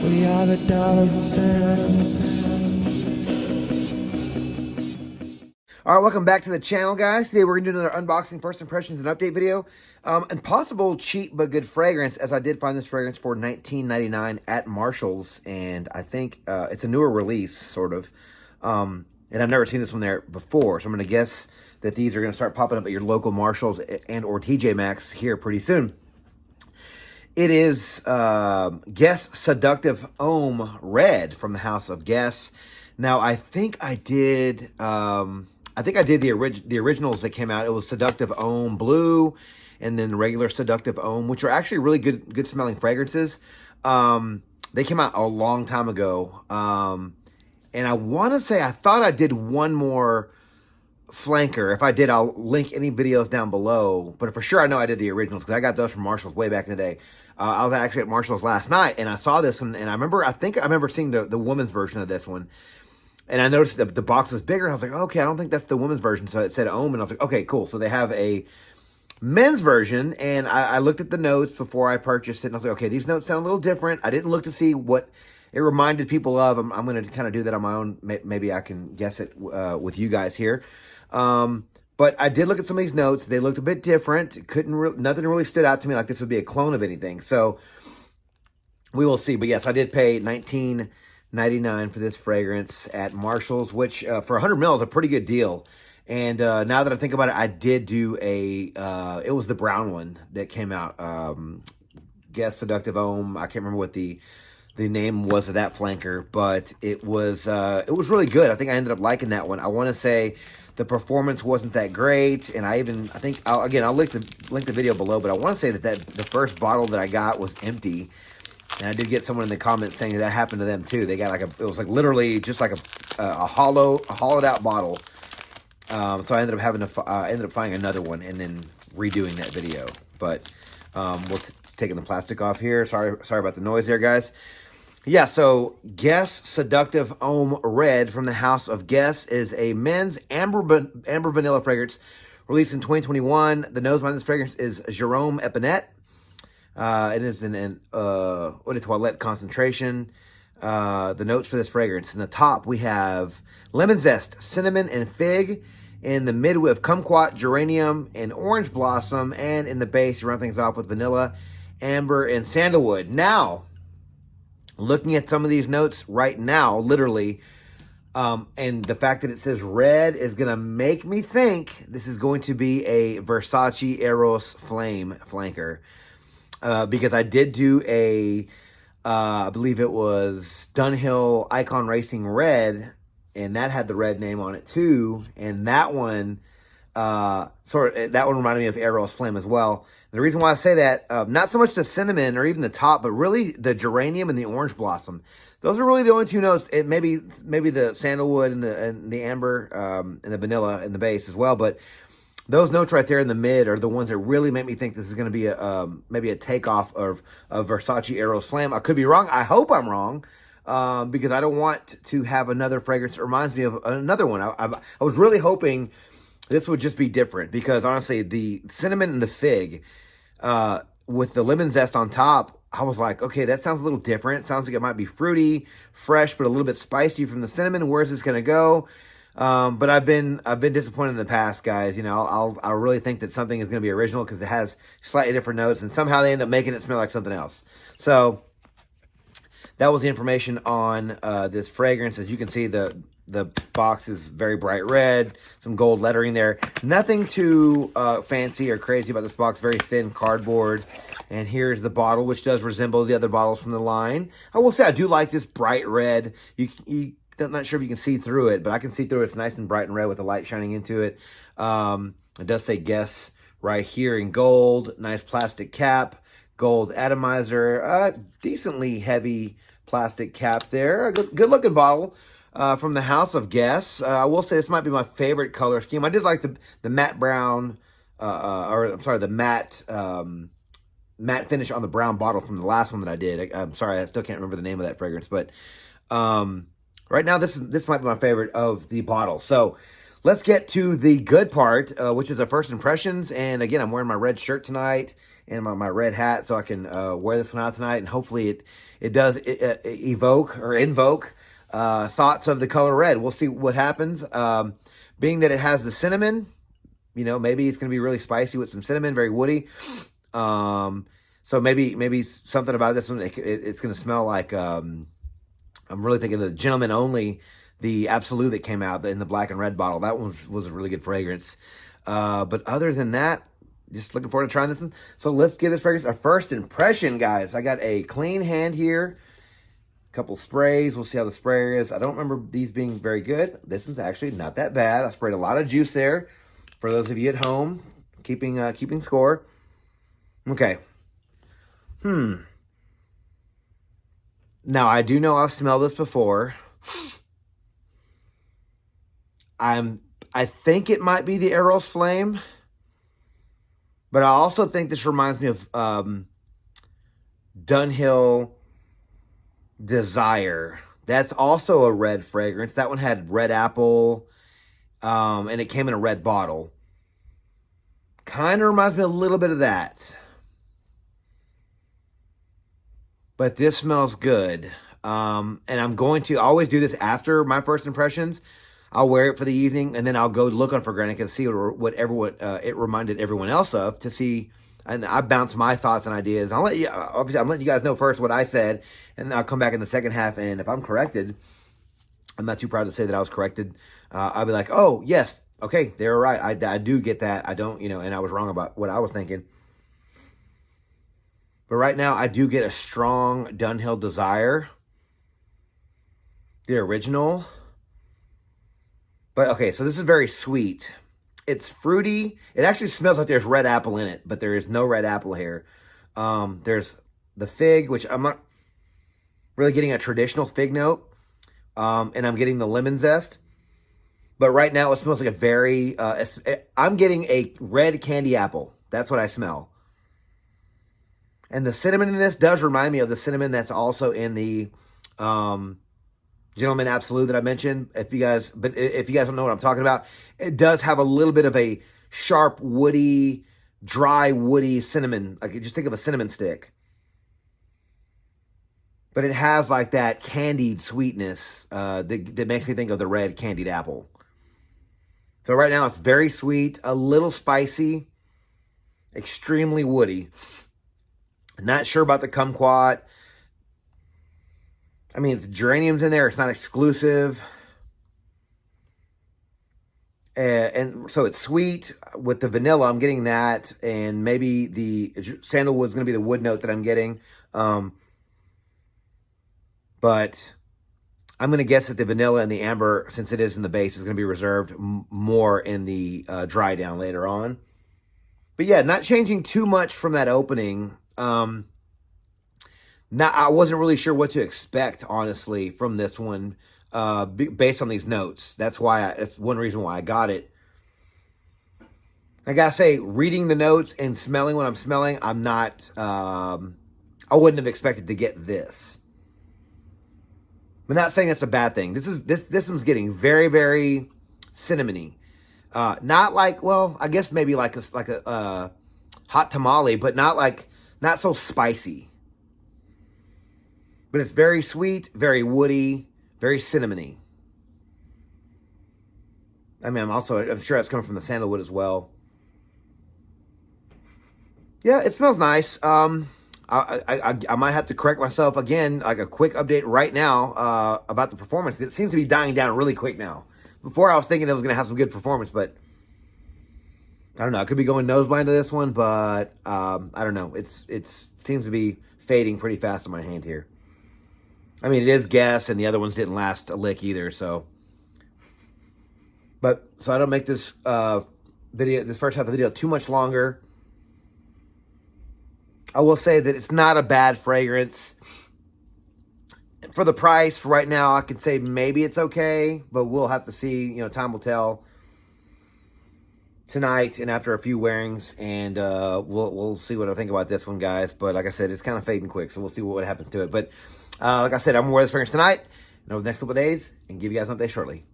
We are the dollars and cents. All right, welcome back to the channel, guys. Today we're going to do another unboxing, first impressions, and update video. And possible cheap but good fragrance, as I did find this fragrance for $19.99 at Marshall's. And I think it's a newer release, sort of. And I've never seen this one there before. So I'm going to guess that these are going to start popping up at your local Marshalls and or TJ Maxx here pretty soon. It is Guess Seductive Homme Red from the House of Guess. Now, I think I did the originals that came out. It was Seductive Homme Blue, and then the regular Seductive Homme, which are actually really good smelling fragrances. They came out a long time ago, and I want to say I thought I did one more flanker. If I did, I'll link any videos down below. But for sure, I know I did the originals because I got those from Marshall's way back in the day. I was actually at Marshall's last night, and I saw this one, and I think I remember seeing the woman's version of this one. And I noticed the box was bigger. I was like, okay, I don't think that's the women's version. So it said Homme, and I was like, okay, cool. So they have a men's version, and I looked at the notes before I purchased it, and I was like, okay, these notes sound a little different. I didn't look to see what it reminded people of. I'm going to kind of do that on my own. Maybe I can guess it with you guys here. But I did look at some of these notes. They looked a bit different. Nothing really stood out to me like this would be a clone of anything. So we will see. But yes, I did pay $19.99 for this fragrance at Marshall's, which for 100 ml is a pretty good deal. And now that I think about it, I did do it was the brown one that came out. Guess Seductive Homme. I can't remember what the name was of that flanker, but it was really good. I think I ended up liking that one. I want to say the performance wasn't that great, and I think I'll link the video below, but I want to say that the first bottle that I got was empty. And I did get someone in the comments saying that happened to them too. They got it was like literally just like a hollowed out bottle. So I ended up finding another one and then redoing that video. But we're taking the plastic off here. Sorry about the noise there, guys. Yeah, so Guess Seductive Homme Red from the House of Guess is a men's amber vanilla fragrance released in 2021. The nose behind this fragrance is Jerome Epinette. It is an eau de toilette concentration. The notes for this fragrance. In the top, we have lemon zest, cinnamon, and fig. In the mid, we have kumquat, geranium, and orange blossom. And in the base, you run things off with vanilla, amber, and sandalwood. Now, looking at some of these notes right now, literally, and the fact that it says red is going to make me think this is going to be a Versace Eros Flame flanker. Because I did do I believe it was Dunhill Icon Racing Red, and that had the red name on it too. And that one, that one reminded me of Eros Flame as well. The reason why I say that, not so much the cinnamon or even the top, but really the geranium and the orange blossom. Those are really the only two notes. Maybe the sandalwood and the amber and the vanilla in the base as well, but those notes right there in the mid are the ones that really make me think this is going to be maybe a takeoff of Versace Eros Slam. I could be wrong. I hope I'm wrong, because I don't want to have another fragrance that reminds me of another one. I was really hoping this would just be different, because honestly, the cinnamon and the fig with the lemon zest on top, I was like, okay, that sounds a little different. It sounds like it might be fruity, fresh, but a little bit spicy from the cinnamon. Where's this going to go? But I've been disappointed in the past, guys. You know, I really think that something is going to be original because it has slightly different notes, and somehow they end up making it smell like something else. So that was the information on this fragrance. As you can see, the box is very bright red, some gold lettering there. Nothing too fancy or crazy about this box. Very thin cardboard. And here's the bottle, which does resemble the other bottles from the line. I will say I do like this bright red. I'm not sure if you can see through it, but I can see through it. It's nice and bright and red with the light shining into it. It does say Guess right here in gold. Nice plastic cap. Gold atomizer. Decently heavy plastic cap there. A good looking bottle from the House of Guess. I will say this might be my favorite color scheme. I did like the matte brown, the matte finish on the brown bottle from the last one that I did. I'm sorry, I still can't remember the name of that fragrance, but right now, this might be my favorite of the bottle. So let's get to the good part, which is our first impressions. And again, I'm wearing my red shirt tonight. and my red hat so I can wear this one out tonight, and hopefully it does evoke or invoke thoughts of the color red. We'll see what happens. Being that it has the cinnamon, maybe it's going to be really spicy with some cinnamon, very woody. So maybe something about this one, it's going to smell like, I'm really thinking the Gentleman Only, the Absolute that came out in the black and red bottle. That one was a really good fragrance. But other than that, just looking forward to trying this one. So let's give this fragrance a first impression, guys. I got a clean hand here. A couple sprays. We'll see how the sprayer is. I don't remember these being very good. This is actually not that bad. I sprayed a lot of juice there. For those of you at home, keeping score. Okay. Now, I do know I've smelled this before. I think it might be the Eros Flame. But I also think this reminds me of Dunhill Desire. That's also a red fragrance. That one had red apple, and it came in a red bottle. Kind of reminds me a little bit of that. But this smells good. And I'm going to always do this after my first impressions. I'll wear it for the evening, and then I'll go look on Fragranic and see what everyone it reminded everyone else of, to see. And I bounce my thoughts and ideas. I'm letting you guys know first what I said, and I'll come back in the second half. And if I'm corrected, I'm not too proud to say that I was corrected. I'll be like, oh yes, okay, they were right. I do get that. I don't, and I was wrong about what I was thinking. But right now, I do get a strong Dunhill Desire, the original. But okay, so this is very sweet. It's fruity. It actually smells like there's red apple in it, but there is no red apple here. There's the fig, which I'm not really getting a traditional fig note. And I'm getting the lemon zest. But right now, it smells like a very... I'm getting a red candy apple. That's what I smell. And the cinnamon in this does remind me of the cinnamon that's also in the... Gentleman Absolute that I mentioned. If you guys don't know what I'm talking about, it does have a little bit of a sharp, woody, dry, woody cinnamon. Like, just think of a cinnamon stick. But it has like that candied sweetness that makes me think of the red candied apple. So right now it's very sweet, a little spicy, extremely woody. Not sure about the kumquat. I mean, the geranium's in there. It's not exclusive. And so it's sweet. With the vanilla, I'm getting that. And maybe the sandalwood's going to be the wood note that I'm getting. But I'm going to guess that the vanilla and the amber, since it is in the base, is going to be reserved more in the dry down later on. But yeah, not changing too much from that opening. I wasn't really sure what to expect, honestly, from this one, based on these notes. That's one reason why I got it. I gotta say, reading the notes and smelling what I'm smelling, I wouldn't have expected to get this. But not saying that's a bad thing. This one's getting very, very cinnamony. Not like, well, I guess maybe like a hot tamale, but not so spicy. But it's very sweet, very woody, very cinnamony. I mean, I'm sure that's coming from the sandalwood as well. Yeah, it smells nice. I might have to correct myself again, like a quick update right now about the performance. It seems to be dying down really quick now. Before I was thinking it was going to have some good performance, but I don't know. I could be going nose blind to this one, but I don't know. It seems to be fading pretty fast in my hand here. I mean, it is Guess, and the other ones didn't last a lick either, so. So I don't make this this first half of the video too much longer. I will say that it's not a bad fragrance. For the price, right now, I could say maybe it's okay, but we'll have to see. Time will tell tonight and after a few wearings, and we'll see what I think about this one, guys. But like I said, it's kind of fading quick, so we'll see what happens to it. But like I said, I'm going to wear this fragrance tonight and over the next couple of days and give you guys an update shortly.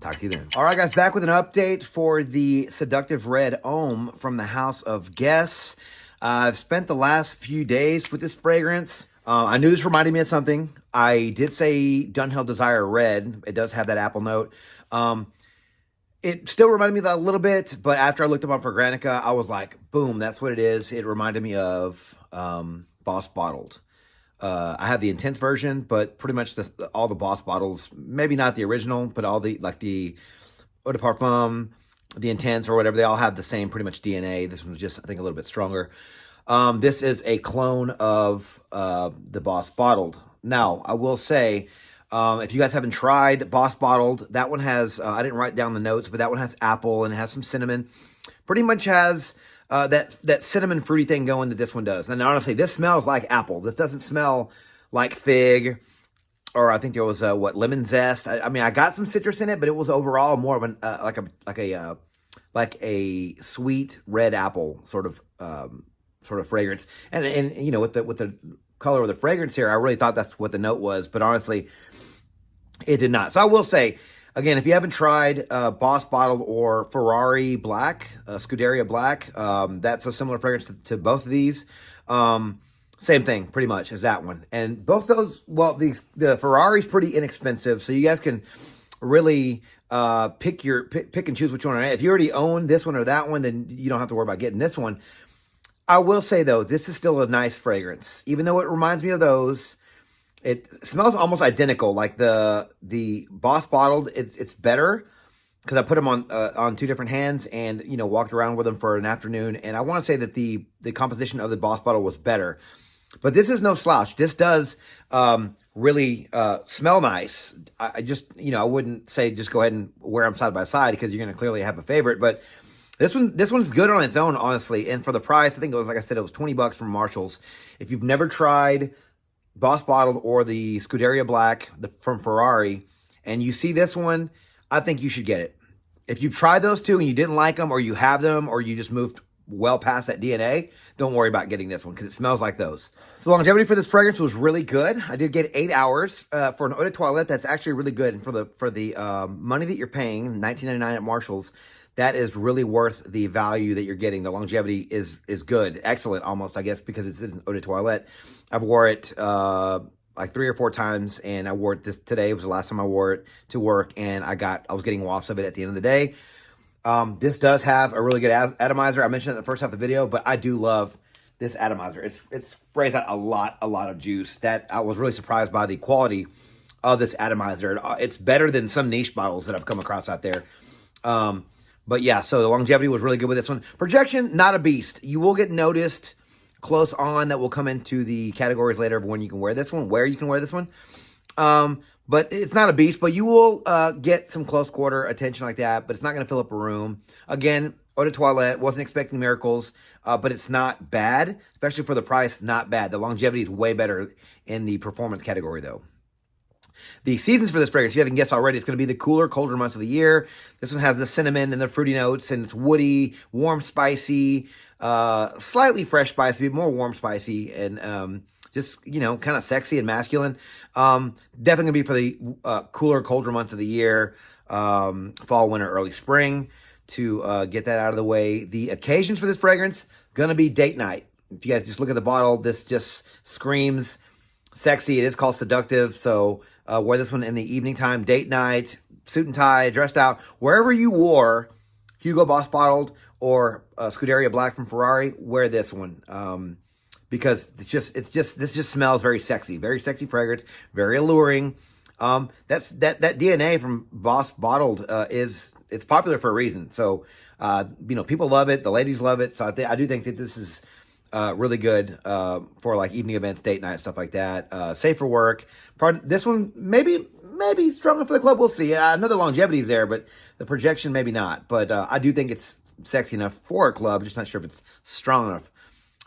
Talk to you then. All right, guys, back with an update for the Seductive Red Homme from the House of Guess. I've spent the last few days with this fragrance. I knew this reminded me of something. I did say Dunhill Desire Red. It does have that apple note. It still reminded me of that a little bit, but after I looked up on Fragrantica, I was like, boom, that's what it is. It reminded me of Boss Bottled. I have the intense version, but pretty much all the Boss bottles, maybe not the original, but all the, like the Eau de Parfum, the intense or whatever, they all have the same pretty much DNA. This one's just, I think, a little bit stronger. This is a clone of the Boss Bottled. Now, I will say, if you guys haven't tried Boss Bottled, that one has, I didn't write down the notes, but that one has apple and it has some cinnamon. Pretty much has that cinnamon fruity thing going that this one does. And honestly, this smells like apple. This doesn't smell like fig, or I think there was lemon zest. I mean, I got some citrus in it, but it was overall more of an like a sweet red apple sort of fragrance. And you know, with the color of the fragrance here, I really thought that's what the note was, but honestly, it did not. So I will say, again, if you haven't tried Boss Bottled or Ferrari Black, Scuderia Black, that's a similar fragrance to both of these. Same thing, pretty much, as that one. And both those, well, the Ferrari's pretty inexpensive, so you guys can really pick and choose which one. If you already own this one or that one, then you don't have to worry about getting this one. I will say, though, this is still a nice fragrance. Even though it reminds me of those, it smells almost identical. Like the Boss Bottled, it's better because I put them on two different hands and, you know, walked around with them for an afternoon. And I want to say that the composition of the Boss Bottle was better. But this is no slouch. This does really smell nice. I just, you know, I wouldn't say just go ahead and wear them side by side because you're going to clearly have a favorite. But this one's good on its own, honestly. And for the price, I think it was, like I said, it was $20 from Marshall's. If you've never tried Boss Bottled or the Scuderia Black from Ferrari, and you see this one, I think you should get it. If you've tried those two and you didn't like them, or you have them, or you just moved well past that DNA, don't worry about getting this one because it smells like those. So longevity for this fragrance was really good. I did get 8 hours for an eau de toilette. That's actually really good. And for the money that you're paying, $19.99 at Marshall's, that is really worth the value that you're getting. The longevity is good, excellent almost, I guess, because it's an eau de toilette. I've wore it like 3 or 4 times, and I wore it today. It was the last time I wore it to work, and I was getting wafts of it at the end of the day. This does have a really good atomizer. I mentioned it in the first half of the video, but I do love this atomizer. It sprays out a lot of juice. That I was really surprised by the quality of this atomizer. It's better than some niche bottles that I've come across out there. But yeah, so the longevity was really good with this one. Projection, not a beast. You will get noticed close on. That will come into the categories later of when you can wear this one, where you can wear this one. But it's not a beast, but you will get some close quarter attention like that, but it's not going to fill up a room. Again, eau de toilette, wasn't expecting miracles, but it's not bad, especially for the price, not bad. The longevity is way better in the performance category, though. The seasons for this fragrance, you haven't guessed already, it's going to be the cooler, colder months of the year. This one has the cinnamon and the fruity notes, and it's woody, warm, spicy, slightly fresh spicy, but more warm spicy, and just, you know, kind of sexy and masculine. Definitely going to be for the cooler, colder months of the year, fall, winter, early spring, to get that out of the way. The occasions for this fragrance, going to be date night. If you guys just look at the bottle, this just screams sexy. It is called Seductive, so wear this one in the evening time, date night, suit and tie, dressed out. Wherever you wore Hugo Boss Bottled or Scuderia Black from Ferrari, wear this one. Because this just smells very sexy fragrance, very alluring. That DNA from Boss Bottled it's popular for a reason. So you know, people love it, the ladies love it. So I do think that this is really good for like evening events, date night, stuff like that. Safe for work. This one maybe strong enough for the club. We'll see. I know the longevity is there, but the projection maybe not. But I do think it's sexy enough for a club. Just not sure if it's strong enough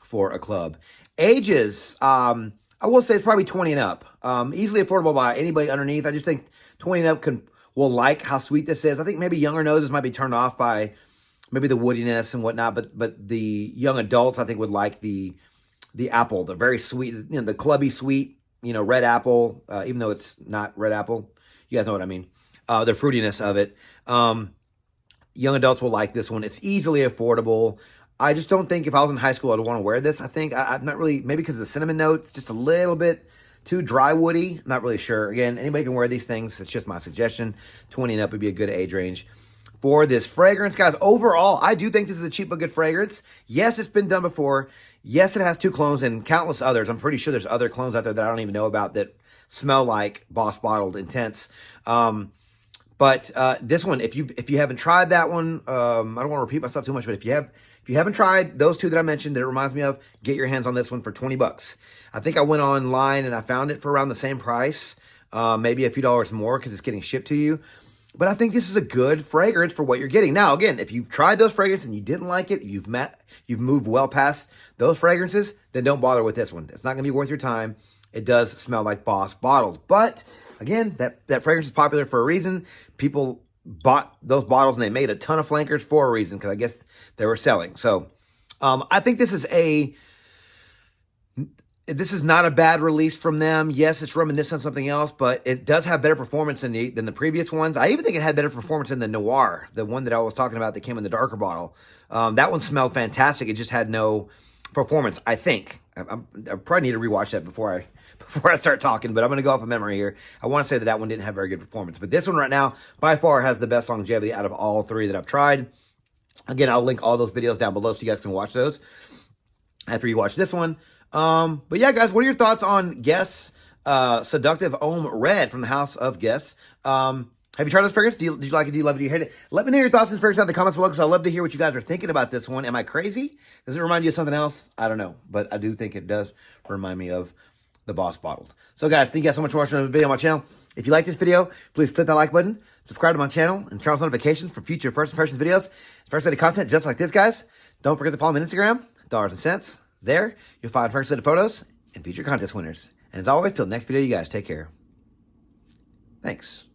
for a club. Ages, I will say it's probably 20 and up. Easily affordable by anybody underneath. I just think 20 and up will like how sweet this is. I think maybe younger noses might be turned off by maybe the woodiness and whatnot, but the young adults, I think, would like the apple, the very sweet, you know, the clubby sweet, you know, red apple, even though it's not red apple. You guys know what I mean. The fruitiness of it. Young adults will like this one. It's easily affordable. I just don't think if I was in high school I'd want to wear this. I think I'm not really, maybe because of the cinnamon notes, just a little bit too dry woody. I'm not really sure. Again, anybody can wear these things. It's just my suggestion. 20 and up would be a good age range for this fragrance, guys. Overall, I do think this is a cheap but good fragrance. Yes, it's been done before. Yes, it has 2 clones and countless others. I'm pretty sure there's other clones out there that I don't even know about that smell like Boss Bottled Intense. But this one, if you haven't tried that one, I don't want to repeat myself too much, but if you haven't tried those 2 that I mentioned that it reminds me of, get your hands on this one for 20 bucks. I think I went online and I found it for around the same price, maybe a few dollars more because it's getting shipped to you. But I think this is a good fragrance for what you're getting. Now, again, if you've tried those fragrances and you didn't like it, you've moved well past those fragrances, then don't bother with this one. It's not going to be worth your time. It does smell like Boss Bottled. But, again, that fragrance is popular for a reason. People bought those bottles and they made a ton of flankers for a reason because I guess they were selling. So, I think this is not a bad release from them. Yes, it's reminiscent of something else, but it does have better performance than the previous ones. I even think it had better performance than the Noir, the one that I was talking about that came in the darker bottle. That one smelled fantastic. It just had no performance, I think. I probably need to rewatch that before I start talking, but I'm going to go off of memory here. I want to say that one didn't have very good performance, but this one right now, by far, has the best longevity out of all 3 that I've tried. Again, I'll link all those videos down below so you guys can watch those after you watch this one. But yeah, guys, what are your thoughts on Guess Seductive Homme Red from the House of Guess? Have you tried this fragrance? Did you like it? Do you love it? Do you hate it? Let me know your thoughts on this fragrance in the comments below because I'd love to hear what you guys are thinking about this one. Am I crazy? Does it remind you of something else? I don't know, but I do think it does remind me of the Boss Bottled. So guys, thank you guys so much for watching the video on my channel. If you like this video, please click that like button, subscribe to my channel, and turn on notifications for future first impressions videos. First set of content just like this, guys. Don't forget to follow me on Instagram, Dollars and Cents. There, you'll find first set of photos and future contest winners. And as always, till next video, you guys take care. Thanks.